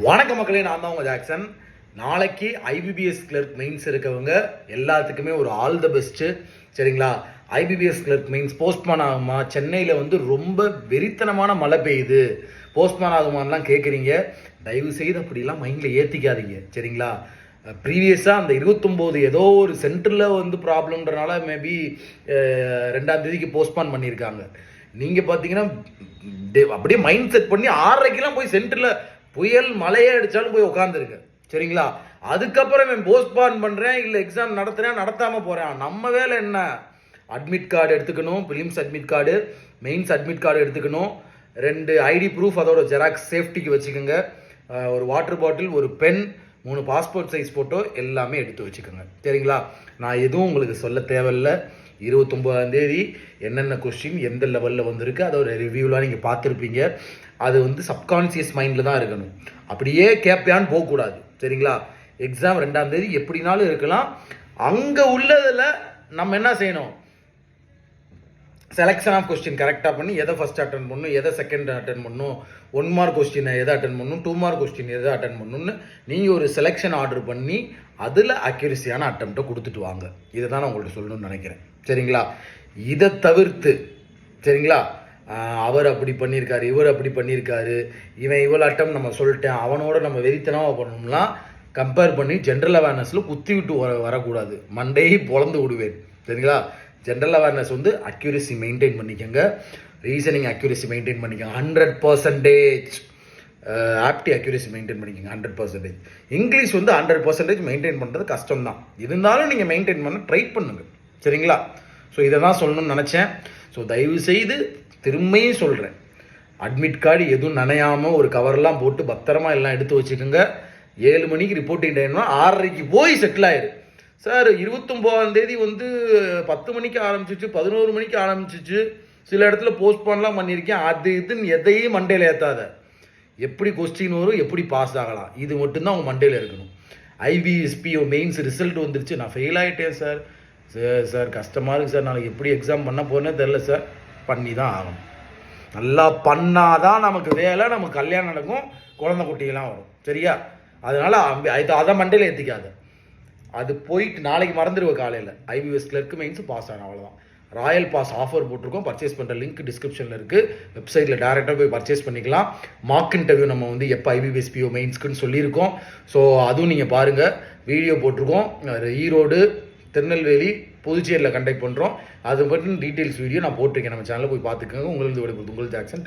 வணக்கம் மக்களே, நான் தான் உங்கள் ஜாக்சன். நாளைக்கு ஐபிபிஎஸ் கிளர்க் மெயின்ஸ் இருக்கவங்க எல்லாத்துக்குமே ஒரு ஆல் த பெஸ்ட்டு. சரிங்களா? ஐபிபிஎஸ் கிளர்க் மெயின்ஸ் போஸ்ட்மான் ஆகுமா? சென்னையில் வந்து ரொம்ப வெறித்தனமான மழை பெய்யுது, போஸ்ட்மான் ஆகுமான்லாம் கேட்குறீங்க. தயவு செய்து அப்படிலாம் மைண்டில் ஏற்றிக்காதீங்க. சரிங்களா? ப்ரீவியஸாக அந்த 29 ஏதோ ஒரு சென்டரில் வந்து ப்ராப்ளம்ன்றனால மேபி 2ஆம் தேதிக்கு போஸ்ட்பான் பண்ணியிருக்காங்க. நீங்கள் பார்த்தீங்கன்னா அப்படியே மைண்ட் செட் பண்ணி 6:30க்கெல்லாம் போய் சென்டரில் புயல் மழையே அடித்தாலும் போய் உட்காந்துருக்கு. சரிங்களா? அதுக்கப்புறம் நான் போஸ்ட்பான் பண்ணுறேன், இல்லை எக்ஸாம் நடத்துகிறேன், நடத்தாமல் போகிறேன். நம்ம வேலை என்ன? அட்மிட் கார்டு எடுத்துக்கணும், prelims admit card, mains admit card எடுத்துக்கணும், 2 ஐடி ப்ரூஃப், அதோட ஜெராக்ஸ் சேஃப்டிக்கு வச்சுக்கோங்க, ஒரு வாட்டர் பாட்டில், ஒரு பென், 3 பாஸ்போர்ட் சைஸ் ஃபோட்டோ எல்லாமே எடுத்து வச்சுக்கோங்க. சரிங்களா? நான் எதுவும் உங்களுக்கு சொல்ல தேவையில்லை. 29ஆம் தேதி என்னென்ன கொஸ்டின் எந்த லெவலில் வந்திருக்கு அதோட ரிவ்யூலாம் நீங்கள் பார்த்துருப்பீங்க. அது வந்து சப்கான்சியஸ் மைண்டில் தான் இருக்கணும். அப்படியே கேட்பியான்னு போகக்கூடாது. சரிங்களா? எக்ஸாம் 2ஆம் தேதி எப்படினாலும் இருக்கலாம். அங்கே உள்ளதில் நம்ம என்ன செய்யணும்? செலெக்ஷன் ஆஃப் கொஸ்டின் கரெக்டாக பண்ணி எதை ஃபஸ்ட் அட்டன் பண்ணணும், எதை செகண்ட் அட்டன் பண்ணணும், 1 மார்க் கொஸ்டினை எதை அட்டன் பண்ணணும், 2 மார்க் கொஸ்டின் எதை அட்டன் பண்ணணும்னு நீங்கள் ஒரு செலெக்ஷன் ஆர்டர் பண்ணி அதில் அக்யூரஸியான அட்டம்ப்டை கொடுத்துட்டு வாங்க. இதை தான் நான் உங்கள்கிட்ட சொல்லணும்னு நினைக்கிறேன். சரிங்களா? இதை தவிர்த்து, சரிங்களா, அவர் அப்படி பண்ணியிருக்காரு, இவர் அப்படி பண்ணியிருக்காரு, இவன் இவ்வளோ அட்டம் நம்ம சொல்லிட்டேன், அவனோட நம்ம வெறித்தனமாக பண்ணணும்லாம் கம்பேர் பண்ணி ஜென்ரல் அவேர்னஸில் குத்தி விட்டு வரக்கூடாது. மண்டையை பொழந்து விடுவேன். சரிங்களா? ஜென்ரல் அவேர்னஸ் வந்து அக்யூரஸி மெயின்டைன் பண்ணிக்கோங்க, ரீசனிங் அக்யூரஸி மெயின்டைன் பண்ணிக்கோங்க, 100%. ஆப்டி அக்யூரஸி மெயின்டைன் பண்ணிக்கோங்க 100%. இங்கிலீஷ் வந்து 100% மெயின்டைன் பண்ணுறது கஷ்டம்தான். இருந்தாலும் நீங்கள் மெயின்டைன் பண்ண ட்ரை பண்ணுங்கள். சரிங்களா? ஸோ இதை தான் சொல்லணும்னு நினச்சேன். ஸோ தயவு செய்து திரும்பியும் சொல்கிறேன், அட்மிட் கார்டு எதுவும் நனையாமல் ஒரு கவர்லாம் போட்டு பத்திரமா எல்லாம் எடுத்து வச்சுக்கோங்க. 7 மணிக்கு ரிப்போர்ட்டிங் டைம்னா 6:30க்கு போய் செட்டில் ஆயிரு. சார் 29ஆம் தேதி வந்து 10 மணிக்கு ஆரம்பிச்சிச்சு, 11 மணிக்கு ஆரம்பிச்சிச்சு, சில இடத்துல போஸ்ட்பான்லாம் பண்ணியிருக்கேன், அது இதுன்னு எதையும் மண்டையில் ஏற்றாத. எப்படி கொஸ்டின் வரும், எப்படி பாஸ் ஆகலாம், இது மட்டும்தான் அவங்க மண்டையில் இருக்கணும். ஐபிஎஸ்பிஓ மெயின்ஸ் ரிசல்ட் வந்துருச்சு, நான் ஃபெயில் ஆகிட்டேன் சார், சார் கஷ்டமாக இருக்குது சார், நாளைக்கு எப்படி எக்ஸாம் பண்ண போனே தெரில சார். பண்ணி தான் ஆகணும். நல்லா பண்ணாதான் நமக்கு வேலை, நமக்கு கல்யாணம் நடக்கும், குழந்தை குட்டிகள்லாம் வரும். சரியா? அதனால் அதை மண்டையில் ஏற்றிக்காத. அது போயிட்டு நாளைக்கு மறந்துடுவேன். காலையில் ஐபிஎஸ் கிளர்க் மெயின்ஸ் பாஸ் ஆகணும், அவ்வளோதான். ராயல் பாஸ் ஆஃபர் போட்டிருக்கோம், பர்ச்சேஸ் பண்ணுற லிங்க் டிஸ்கிரிப்ஷனில் இருக்குது. வெப்சைட்டில் டேரெக்டாக போய் பர்ச்சேஸ் பண்ணிக்கலாம். மார்க் இன்டர்வியூ நம்ம வந்து எப்போ ஐபிபிஎஸ்பிஓ மெயின்ஸ்க்குன்னு சொல்லியிருக்கோம். ஸோ அதுவும் நீங்கள் பாருங்கள், வீடியோ போட்டிருக்கோம். ஈரோடு, திருநெல்வேலி, புதுச்சேரியில் கண்டக்ட் பண்ணுறோம். அது பற்றி டீட்டெயில்ஸ் வீடியோ நான் போட்டிருக்கேன், நம்ம சேனலில் போய் பார்த்துக்கோங்க. உங்களுக்கு விடைபெறுவது உங்கள் ஜாக்சன்.